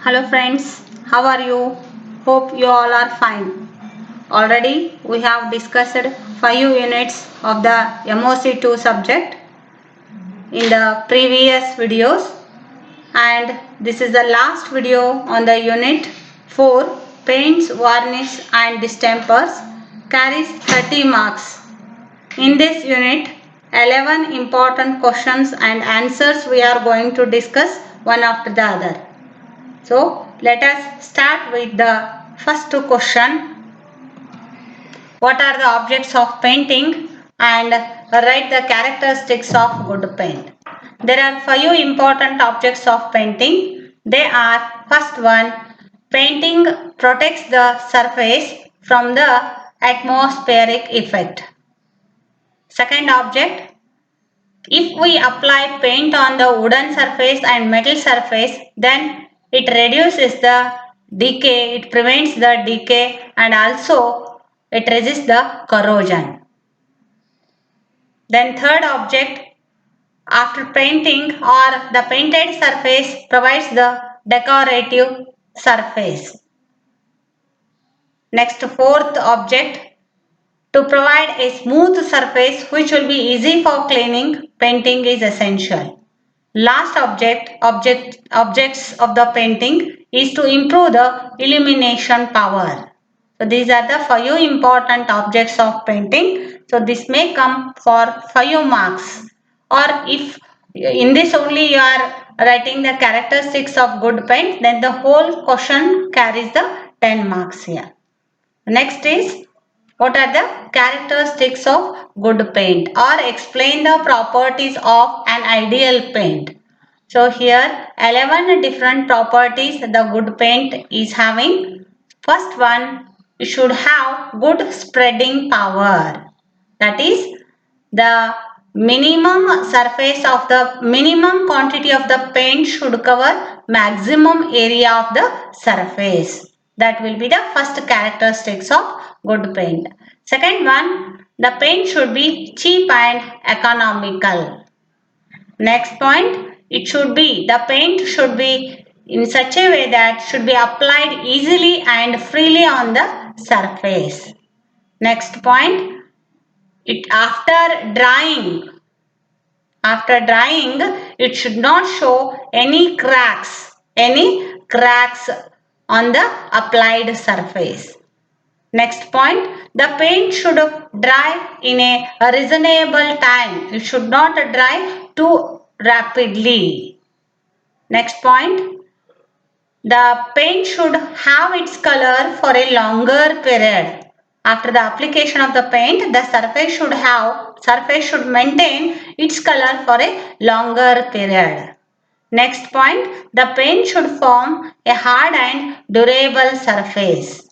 Hello friends, how are you? Hope you all are fine. Already we have discussed 5 units of the MOC2 subject in the previous videos, and this is the last video on the unit 4 paints, varnish and distempers carries 30 marks. In this unit 11 important questions and answers we are going to discuss one after the other. So let us start with the first question. What are the objects of painting, and write the characteristics of good paint. There are 5 important objects of painting. They are: first one, painting protects the surface from the atmospheric effect. Second object, if we apply paint on the wooden surface and metal surface, then it reduces the decay, it prevents the decay, and also it resists the corrosion. Then third object, after painting or the painted surface provides the decorative surface. Next, fourth object, to provide a smooth surface which will be easy for cleaning, painting is essential. Last objects of the painting is to improve the illumination power. So these are the 5 important objects of painting. So this may come for 5 marks, or if in this only you are writing the characteristics of good paint, then the whole question carries the 10 marks here. Next is, what are the characteristics of good paint, or explain the properties of an ideal paint. So here 11 different properties the good paint is having. First one, it should have good spreading power. That is, the minimum quantity of the paint should cover maximum area of the surface. That will be the first characteristics of good paint. Second one, the paint should be cheap and economical. Next point, the paint should be in such a way that should be applied easily and freely on the surface. Next point, after drying, it should not show any cracks on the applied surface. Next point, the paint should dry in a reasonable time. It should not dry too rapidly. Next point, the paint should have its color for a longer period. After the application of the paint, the surface should maintain its color for a longer period. Next point, the paint should form a hard and durable surface.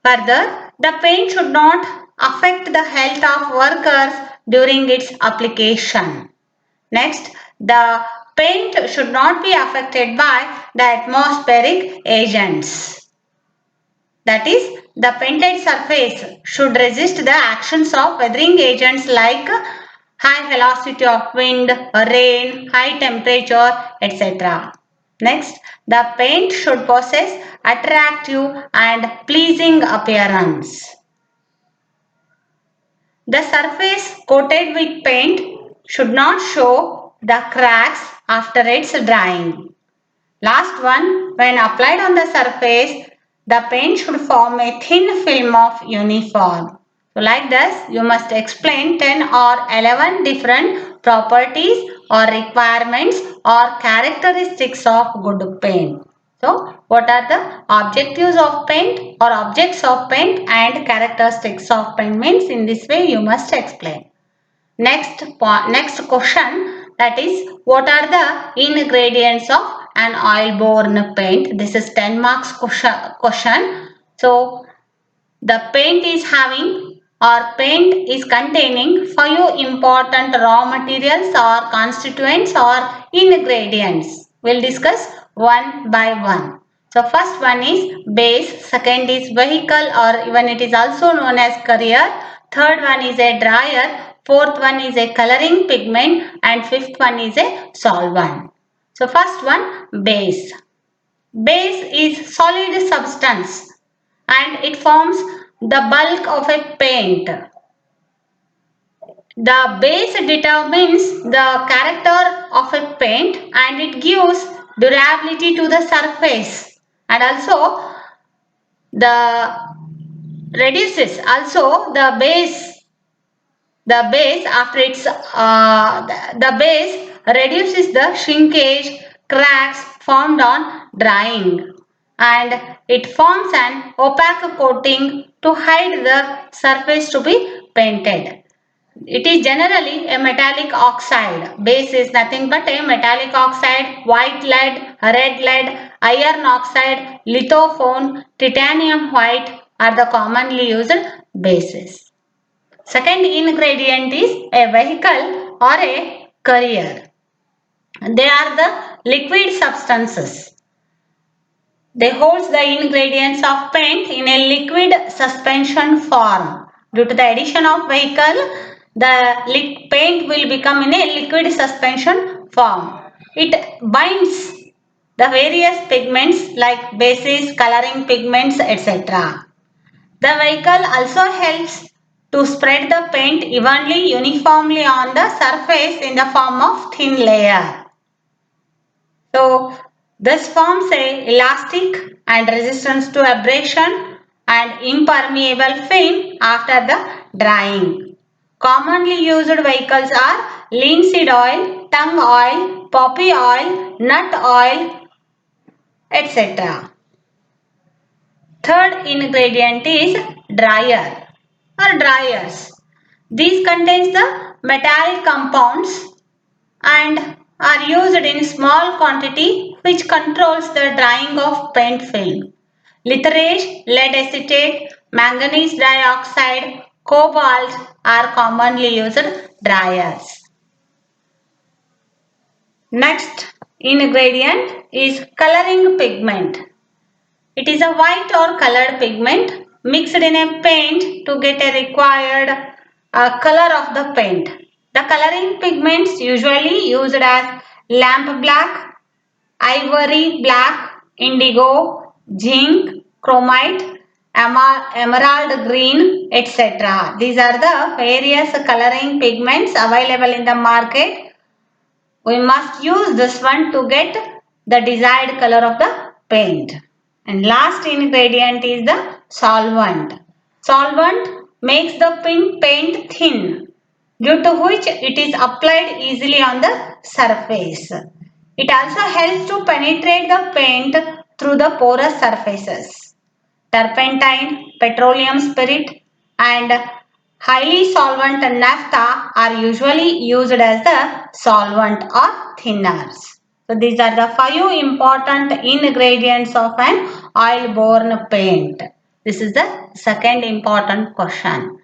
Further, the paint should not affect the health of workers during its application. Next, the paint should not be affected by the atmospheric agents. That is, the painted surface should resist the actions of weathering agents like high velocity of wind, rain, high temperature, etc. Next, the paint should possess attractive and pleasing appearance. The surface coated with paint should not show the cracks after its drying. Last one, when applied on the surface, the paint should form a thin film of uniform. So like this, you must explain 10 or 11 different properties or requirements or characteristics of good paint. So what are the objectives of paint or objects of paint and characteristics of paint means? In this way you must explain. Next question, that is, what are the ingredients of an oil-borne paint? This is 10 marks question. So the paint is containing 5 important raw materials or constituents or ingredients. We'll discuss one by one. So first one is base, second is vehicle, or even it is also known as carrier, third one is a dryer, fourth one is a coloring pigment, and fifth one is a solvent. So first one, base. Base is solid substance and it forms the bulk of a paint. The base determines the character of a paint and it gives durability to the surface, and also the reduces also the base after its the base reduces the shrinkage cracks formed on drying, and it forms an opaque coating to hide the surface to be painted. It is generally a metallic oxide. Base is nothing but a metallic oxide, white lead, red lead, iron oxide, lithophone, titanium white are the commonly used bases. Second ingredient is a vehicle or a carrier. They are the liquid substances. They hold the ingredients of paint in a liquid suspension form. Due to the addition of vehicle, the paint will become in a liquid suspension form. It binds the various pigments like bases, coloring pigments, etc. The vehicle also helps to spread the paint evenly, uniformly on the surface in the form of thin layer. So this forms a elastic and resistance to abrasion and impermeable film after the drying. Commonly used vehicles are linseed oil, tung oil, poppy oil, nut oil, etc. Third ingredient is dryer or dryers. These contains the metallic compounds and are used in small quantity which controls the drying of paint film. Litharage, lead acetate, manganese dioxide, cobalt are commonly used dryers. Next ingredient is coloring pigment. It is a white or colored pigment mixed in a paint to get a required color of the paint. The coloring pigments usually used as lamp black, ivory black, indigo, zinc, chromite, emerald green, etc. These are the various coloring pigments available in the market. We must use this one to get the desired color of the paint. And last ingredient is the solvent. Solvent makes the paint thin, due to which it is applied easily on the surface. It also helps to penetrate the paint through the porous surfaces. Turpentine, petroleum spirit and highly solvent naphtha are usually used as the solvent or thinners. So these are the 5 important ingredients of an oil-borne paint. This is the second important question.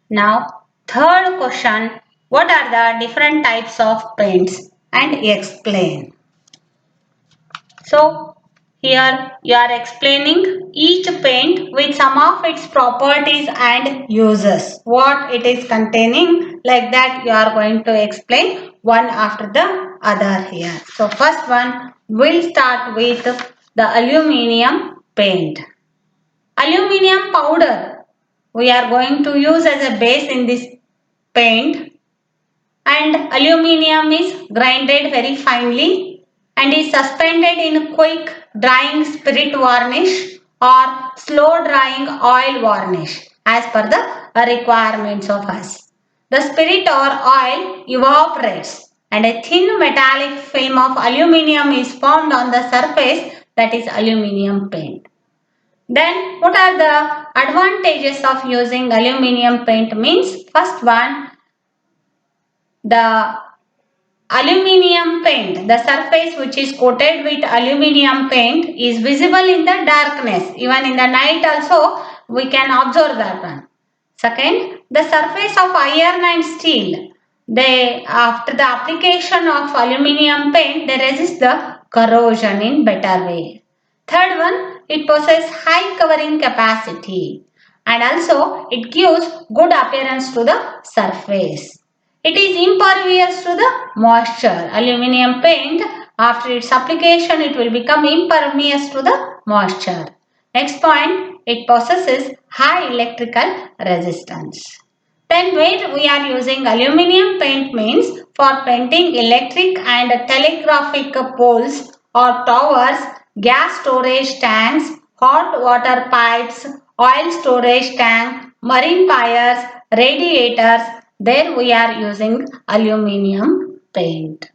Now third question, what are the different types of paints and explain. So here you are explaining each paint with some of its properties and uses. What it is containing, like that you are going to explain one after the other here. So first one, we'll start with the aluminium paint. Aluminium powder we are going to use as a base in this paint, and aluminium is grinded very finely and is suspended in quick drying spirit varnish or slow drying oil varnish as per the requirements of us. The spirit or oil evaporates and a thin metallic film of aluminium is formed on the surface, that is aluminium paint. Then what are the advantages of using aluminium paint means? First one, the aluminium paint, the surface which is coated with aluminium paint is visible in the darkness. Even in the night also we can observe that one. Second, the surface of iron and steel, after the application of aluminium paint, they resist the corrosion in better way. Third one, it possesses high covering capacity and also it gives good appearance to the surface. It is impervious to the moisture. Aluminium paint After its application, it will become impervious to the moisture. Next point, it possesses high electrical resistance. Then where we are using aluminium paint means for painting electric and telegraphic poles or towers, gas storage tanks, hot water pipes, oil storage tank, marine piers, radiators. There we are using aluminium paint.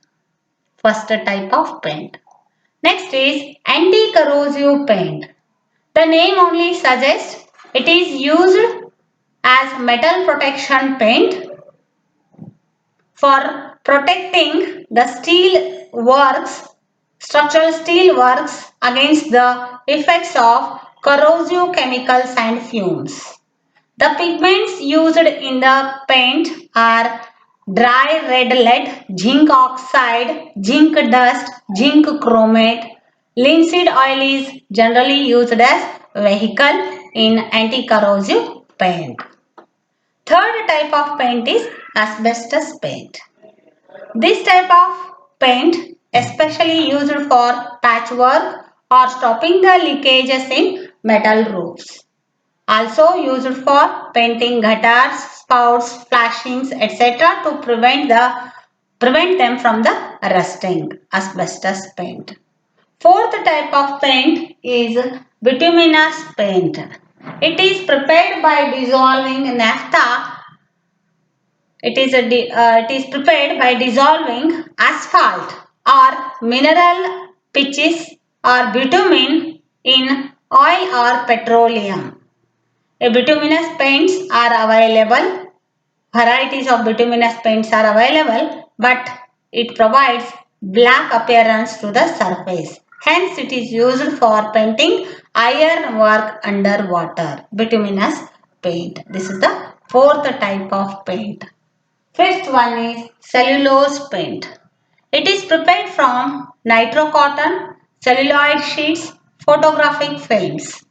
First type of paint. Next is anti-corrosive paint. The name only suggests it is used as metal protection paint for protecting the steel works, structural steel works against the effects of corrosive chemicals and fumes. The pigments used in the paint are dry red lead, zinc oxide, zinc dust, zinc chromate. Linseed oil is generally used as vehicle in anti-corrosive paint. Third type of paint is asbestos paint. This type of paint especially used for patchwork or stopping the leakages in metal roofs. Also used for painting gutters, spouts, flashings, etc. to prevent them from the rusting. Asbestos paint. Fourth type of paint is bituminous paint. It is prepared by dissolving naphtha. It is prepared by dissolving asphalt or mineral pitches or bitumen in oil or petroleum. Bituminous paints are available. Varieties of bituminous paints are available, but it provides black appearance to the surface. Hence, it is used for painting iron work underwater. Bituminous paint. This is the fourth type of paint. Fifth one is cellulose paint. It is prepared from nitrocotton, celluloid sheets, photographic films.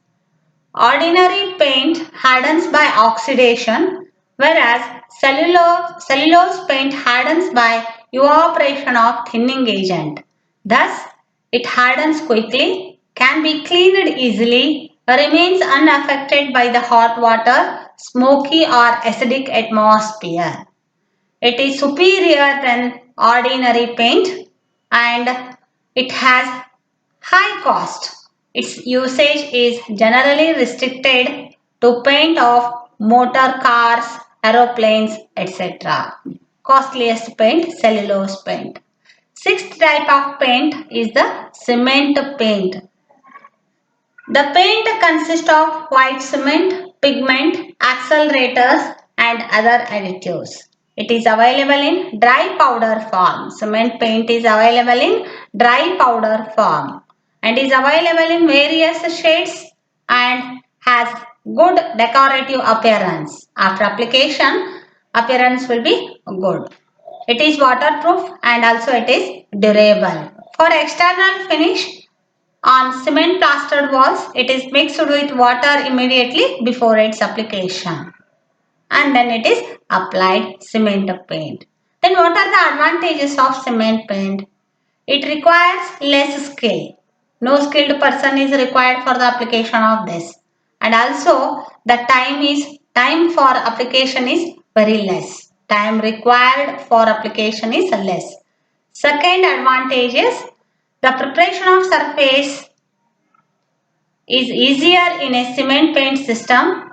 Ordinary paint hardens by oxidation, whereas cellulose paint hardens by evaporation of thinning agent. Thus, it hardens quickly, can be cleaned easily, remains unaffected by the hot water, smoky or acidic atmosphere. It is superior than ordinary paint and it has high cost. Its usage is generally restricted to paint of motor cars, aeroplanes, etc. Costliest paint, cellulose paint. Sixth type of paint is the cement paint. The paint consists of white cement, pigment, accelerators and other additives. It is available in dry powder form. Cement paint is available in dry powder form and is available in various shades and has good decorative appearance. After application, appearance will be good. It is waterproof and also it is durable. For external finish, on cement plastered walls, it is mixed with water immediately before its application. And then it is applied cement paint. Then what are the advantages of cement paint? It requires less skill. No skilled person is required for the application of this. And also the time for application is very less. Time required for application is less. Second advantage is the preparation of surface is easier in a cement paint system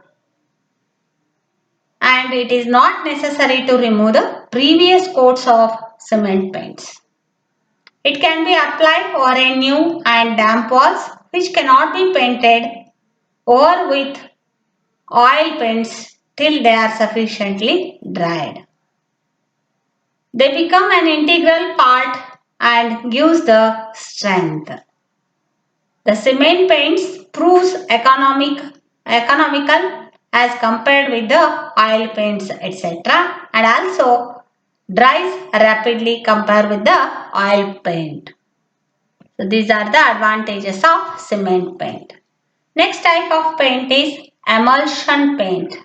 and it is not necessary to remove the previous coats of cement paints. It can be applied over a new and damp walls which cannot be painted over with oil paints till they are sufficiently dried. They become an integral part and gives the strength. The cement paints proves economical as compared with the oil paints etc. and also dries rapidly compared with the oil paint. So these are the advantages of cement paint. Next type of paint is emulsion paint.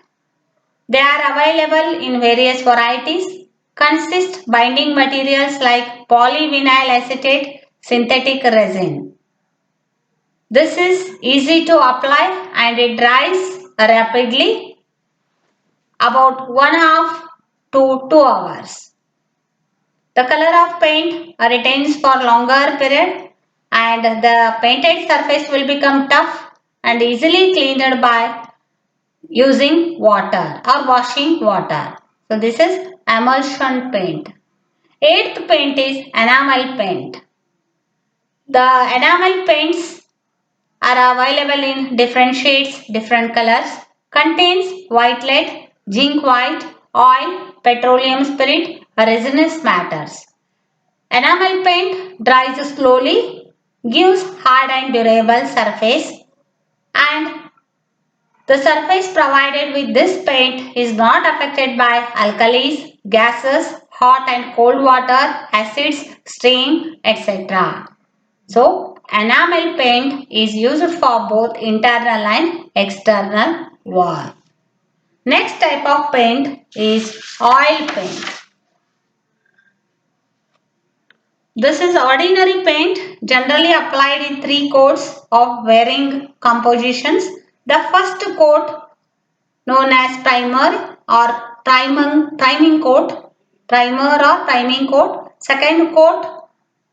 They are available in various varieties, consist binding materials like polyvinyl acetate, synthetic resin. This is easy to apply and it dries rapidly, about 1.5 to 2 hours. The color of paint retains for longer period and the painted surface will become tough and easily cleaned by using water or washing water. So this is emulsion paint. Eighth paint is enamel paint. The enamel paints are available in different shades, different colors, contains white lead, zinc white, oil, petroleum spirit, resinous matters. Enamel paint dries slowly, gives hard and durable surface, and the surface provided with this paint is not affected by alkalis, gases, hot and cold water, acids, steam, etc. So, enamel paint is used for both internal and external wall. Next type of paint is oil paint. This is ordinary paint generally applied in 3 coats of varying compositions. The first coat known as primer or priming coat, second coat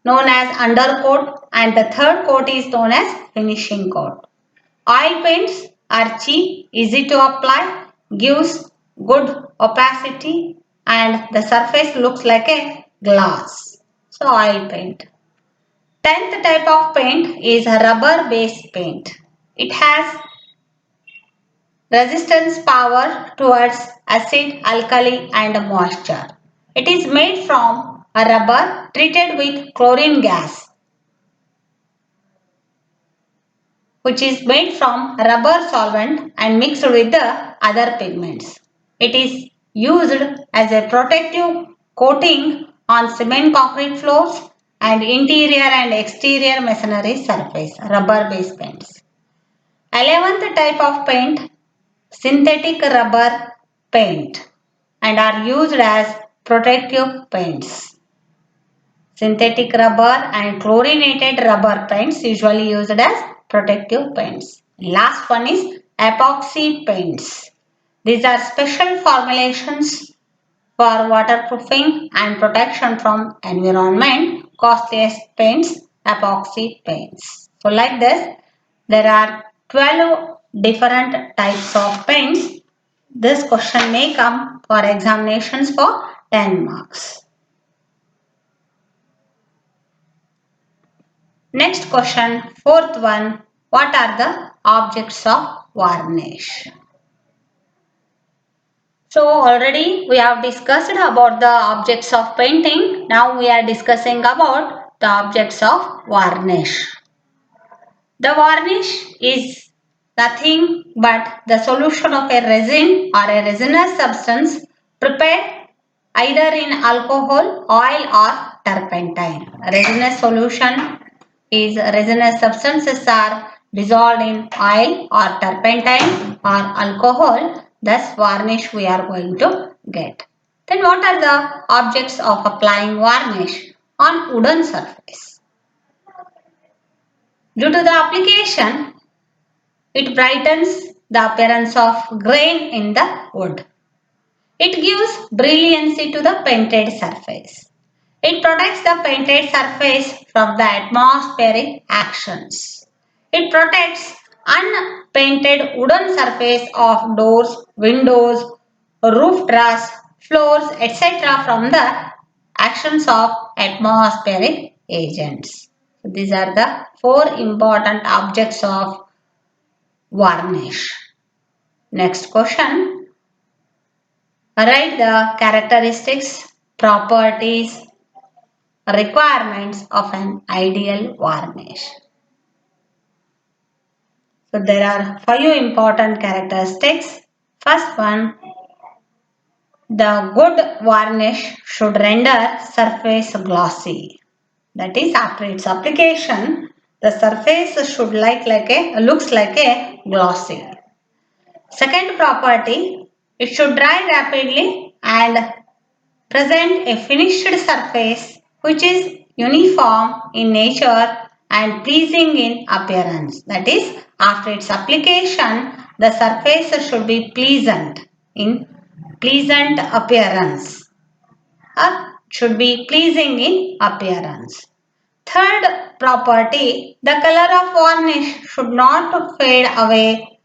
known as undercoat and the third coat is known as finishing coat. Oil paints are cheap, easy to apply, gives good opacity and the surface looks like a glass. So oil paint. 10th type of paint is a rubber based paint. It has resistance power towards acid, alkali and moisture. It is made from a rubber treated with chlorine gas, which is made from rubber solvent and mixed with the other pigments. It is used as a protective coating on cement concrete floors and interior and exterior masonry surface, rubber based paints. 11th type of paint, synthetic rubber paint and are used as protective paints. Synthetic rubber and chlorinated rubber paints usually used as protective paints. Last one is epoxy paints. These are special formulations for waterproofing and protection from environment. Costliest paints, epoxy paints. So like this, there are 12 different types of paints. This question may come for examinations for 10 marks. Next question, fourth one, what are the objects of varnish? So already we have discussed about the objects of painting. Now we are discussing about the objects of varnish. The varnish is nothing but the solution of a resin or a resinous substance prepared either in alcohol, oil or turpentine. Resinous solution is resinous substances are dissolved in oil or turpentine or alcohol. Thus varnish we are going to get. Then what are the objects of applying varnish on wooden surface? Due to the application, it brightens the appearance of grain in the wood. It gives brilliancy to the painted surface. It protects the painted surface from the atmospheric actions. It protects unpainted wooden surface of doors, windows, roof truss, floors, etc. from the actions of atmospheric agents. These are the 4 important objects of varnish. Next question. Write the characteristics, properties, requirements of an ideal varnish. So there are 5 important characteristics. First one, the good varnish should render surface glossy. That is, after its application, the surface should looks like a glossy. Second property, it should dry rapidly and present a finished surface which is uniform in nature and pleasing in appearance. That is, after its application, the surface should be pleasant in pleasant appearance or should be pleasing in appearance. Third property, the color of varnish should not fade away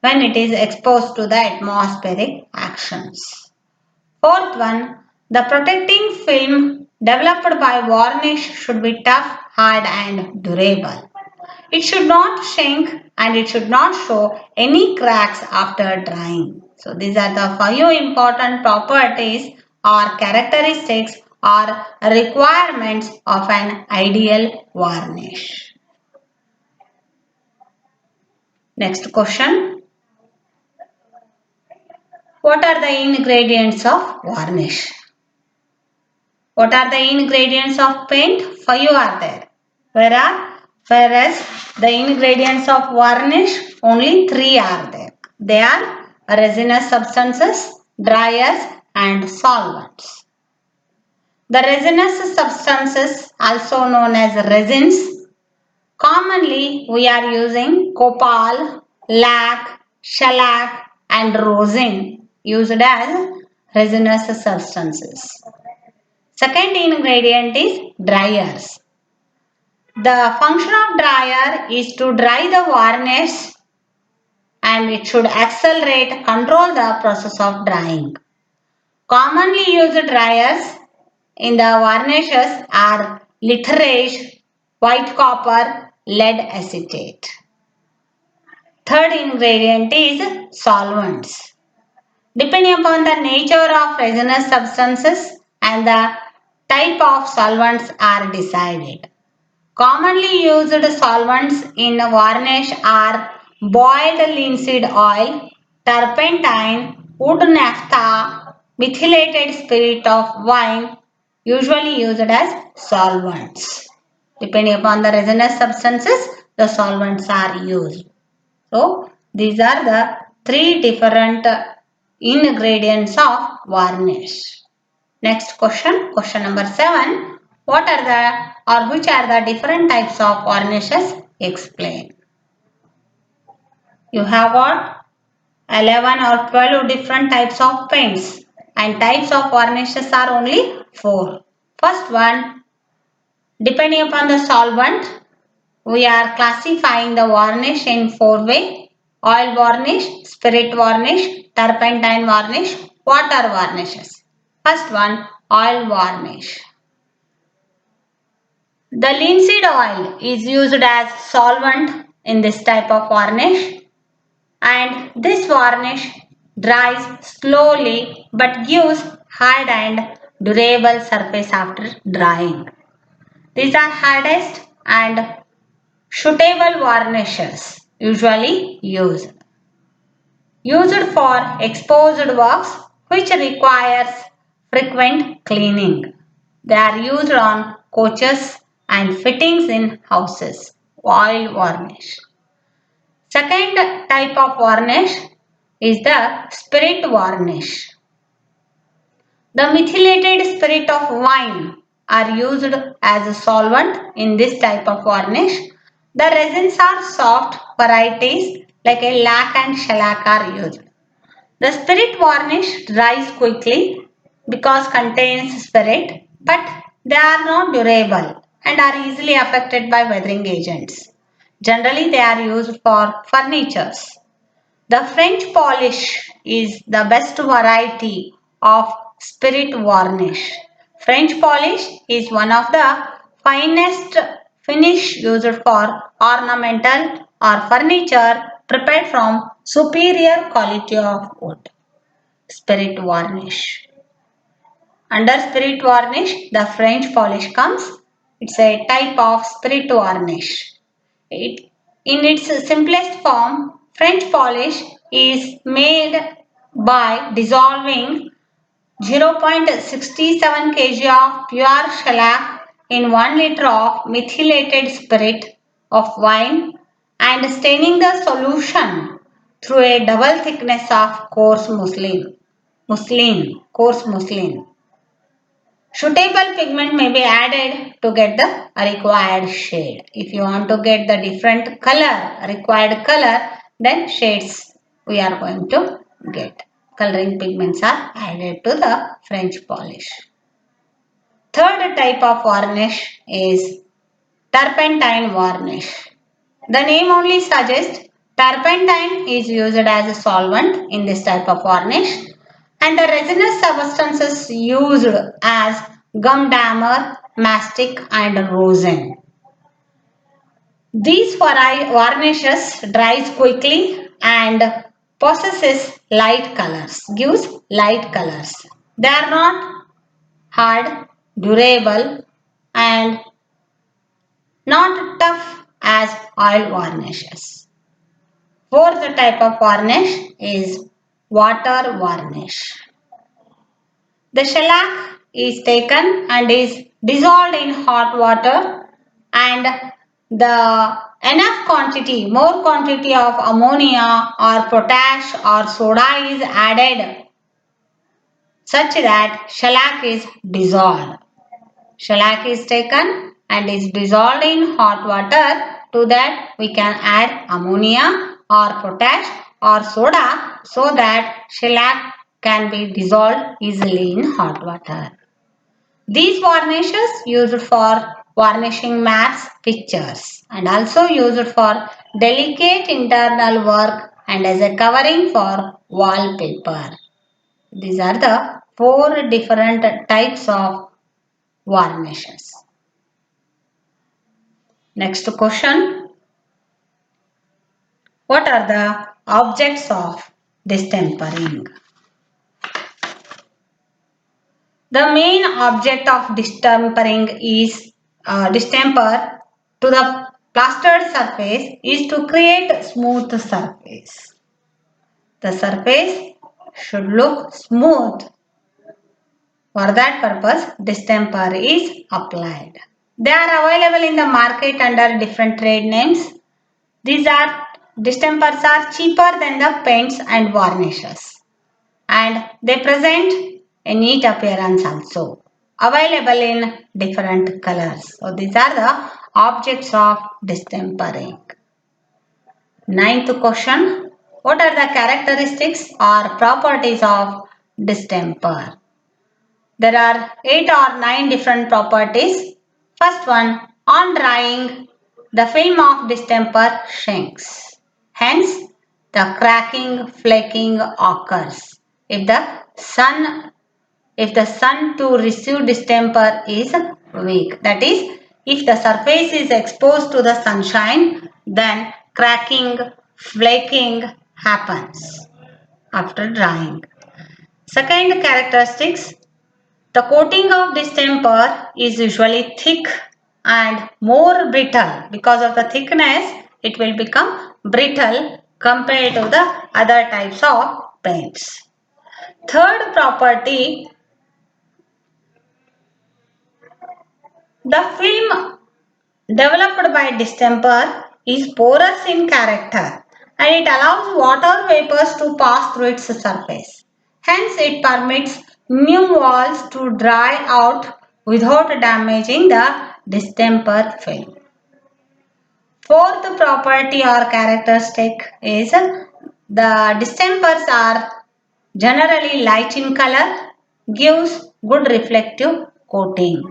when it is exposed to the atmospheric actions. Fourth one, the protecting film developed by varnish should be tough, hard and durable. It should not shrink and it should not show any cracks after drying. So these are the 5 important properties or characteristics or requirements of an ideal varnish. Next question. What are the ingredients of varnish? What are the ingredients of paint? 5 are there. Whereas the ingredients of varnish only 3 are there. They are resinous substances, dryers and solvents. The resinous substances, also known as resins, commonly we are using copal, lac, shellac and rosin used as resinous substances. Second ingredient is dryers. The function of dryer is to dry the varnish and it should accelerate, control the process of drying. Commonly used dryers in the varnishes are litharge, white copper, lead acetate. Third ingredient is solvents. Depending upon the nature of resinous substances and the type of solvents are decided. Commonly used solvents in varnish are boiled linseed oil, turpentine, wood naphtha, methylated spirit of wine, usually used as solvents. Depending upon the resinous substances, the solvents are used. So, these are the 3 different ingredients of varnish. Next question, question number 7. What are the or which are the different types of varnishes? Explain. You have got 11 or 12 different types of paints and types of varnishes are only 4. First one, depending upon the solvent, we are classifying the varnish in 4 ways: oil varnish, spirit varnish, turpentine varnish, water varnishes. First one, oil varnish. The linseed oil is used as solvent in this type of varnish, and this varnish dries slowly but gives hard and durable surface after drying. These are hardest and suitable varnishes usually used. Used for exposed works which requires frequent cleaning. They are used on coaches and fittings in houses. Oil varnish. Second type of varnish is the spirit varnish. The methylated spirit of wine are used as a solvent in this type of varnish. The resins are soft varieties like a lac and shellac are used. The spirit varnish dries quickly because contains spirit, but they are not durable and are easily affected by weathering agents. Generally, they are used for furnitures. The French polish is the best variety of spirit varnish. French polish is one of the finest finish used for ornamental or furniture prepared from superior quality of wood. Spirit varnish. Under spirit varnish, the French polish comes. It's a type of spirit varnish. In its simplest form, French polish is made by dissolving 0.67 kg of pure shellac in 1 liter of methylated spirit of wine and staining the solution through a double thickness of coarse muslin. Suitable pigment may be added to get the required shade. If you want to get the different color, required color, then shades we are going to get. Coloring pigments are added to the French polish. Third type of varnish is turpentine varnish. The name only suggests turpentine is used as a solvent in this type of varnish, and the resinous substances used as gum dammer, mastic and rosin. These varnishes dries quickly and possesses light colors, gives light colors. They are not hard, durable and not tough as oil varnishes. Fourth type of varnish is water varnish. The shellac is taken and is dissolved in hot water, and the enough quantity, more quantity of ammonia or potash or soda is added such that shellac is dissolved. Shellac is taken and is dissolved in hot water. To that we can add ammonia or potash or soda so that shellac can be dissolved easily in hot water. These varnishes used for varnishing maps, pictures and also used for delicate internal work and as a covering for wallpaper. These are the four different types of varnishes. Next question. What are the objects of distempering? The main object of distempering is distemper to the plastered surface is to create smooth surface. The surface should look smooth. For that purpose, distemper is applied. They are available in the market under different trade names. These distempers are cheaper than the paints and varnishes, and they present a neat appearance also. Available in different colors. So these are the objects of distempering. Ninth question. What are the characteristics or properties of distemper? There are 8 or 9 different properties. First one, on drying, the film of distemper shrinks. Hence, the cracking, flaking occurs. If the sun to receive distemper is weak, that is, if the surface is exposed to the sunshine, then cracking, flaking happens after drying. Second characteristics, the coating of distemper is usually thick and more brittle. Because of the thickness, it will become brittle compared to the other types of paints. Third property, the film developed by distemper is porous in character and it allows water vapors to pass through its surface. Hence, it permits new walls to dry out without damaging the distemper film. Fourth property or characteristic is the distempers are generally light in color, gives good reflective coating.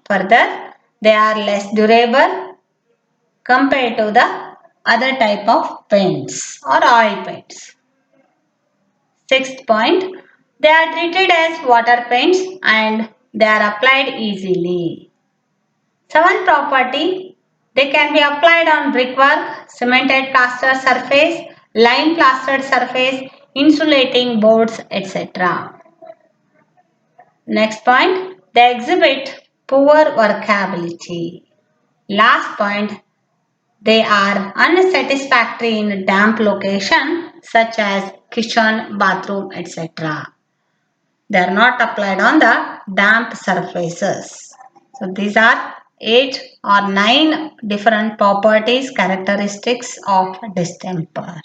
Further, they are less durable compared to the other type of paints or oil paints. Sixth point, they are treated as water paints and they are applied easily. Seventh property, they can be applied on brickwork, cemented plaster surface, lime plastered surface, insulating boards, etc. Next point, they exhibit poor workability. Last point, they are unsatisfactory in damp location such as kitchen, bathroom, etc. They are not applied on the damp surfaces. So these are 8 or 9 different properties, characteristics of distemper.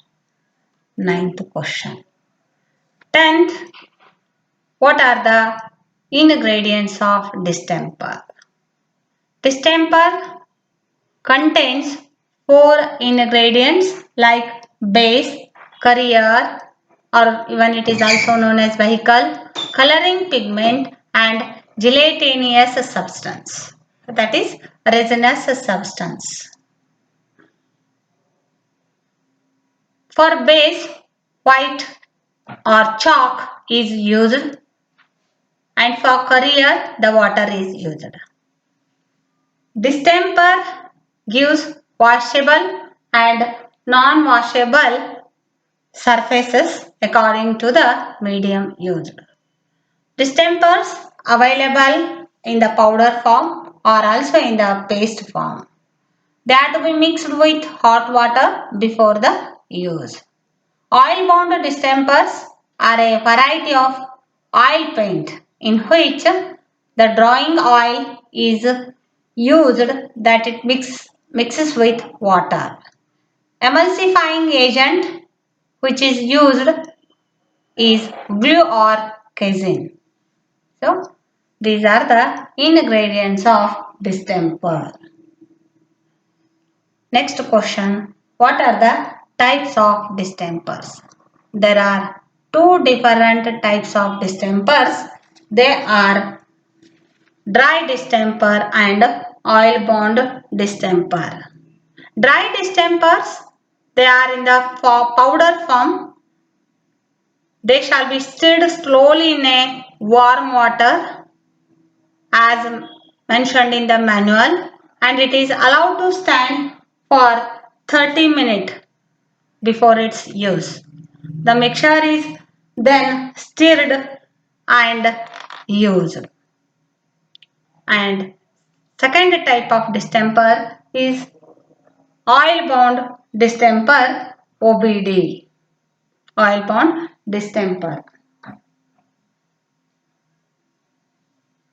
Ninth question. 10th, what are the ingredients of distemper. Distemper contains 4 ingredients like base, carrier, or even it is also known as vehicle, coloring pigment, and gelatinous substance. That is resinous substance. For base, white or chalk is used, and for carrier, the water is used. Distemper gives washable and non-washable surfaces according to the medium used. Distempers available in the powder form or also in the paste form. They are to be mixed with hot water before the use. Oil-bound distempers are a variety of oil paint in which the drawing oil is used that it mixes with water. Emulsifying agent which is used is glue or casein. So these are the ingredients of distemper. Next question. What are the types of distempers? There are 2 different types of distempers. They are dry distemper and oil-bound distemper. Dry distempers, they are in the powder form. They shall be stirred slowly in a warm water as mentioned in the manual, and it is allowed to stand for 30 minutes before its use. The mixture is then stirred and used. And second type of distemper is oil-bound distemper, OBD. Oil-bound distemper.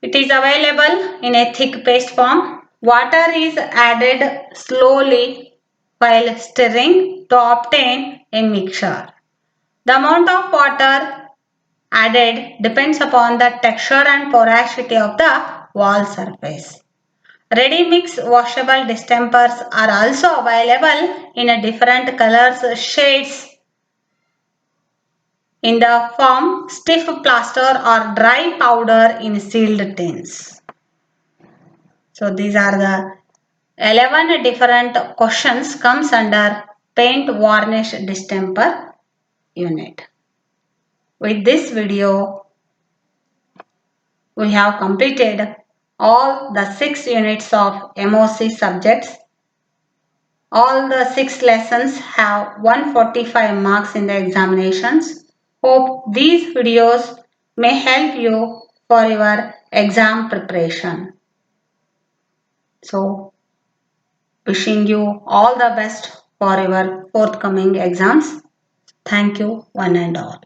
It is available in a thick paste form. Water is added slowly while stirring to obtain a mixture. The amount of water added depends upon the texture and porosity of the wall surface. Ready mix washable distempers are also available in a different colors, shades in the form stiff plaster or dry powder in sealed tins. So these are the 11 different questions comes under paint varnish distemper unit. With this video, we have completed all the 6 units of MOC subjects. All the 6 lessons have 145 marks in the examinations. Hope these videos may help you for your exam preparation. So, wishing you all the best for your forthcoming exams. Thank you, one and all.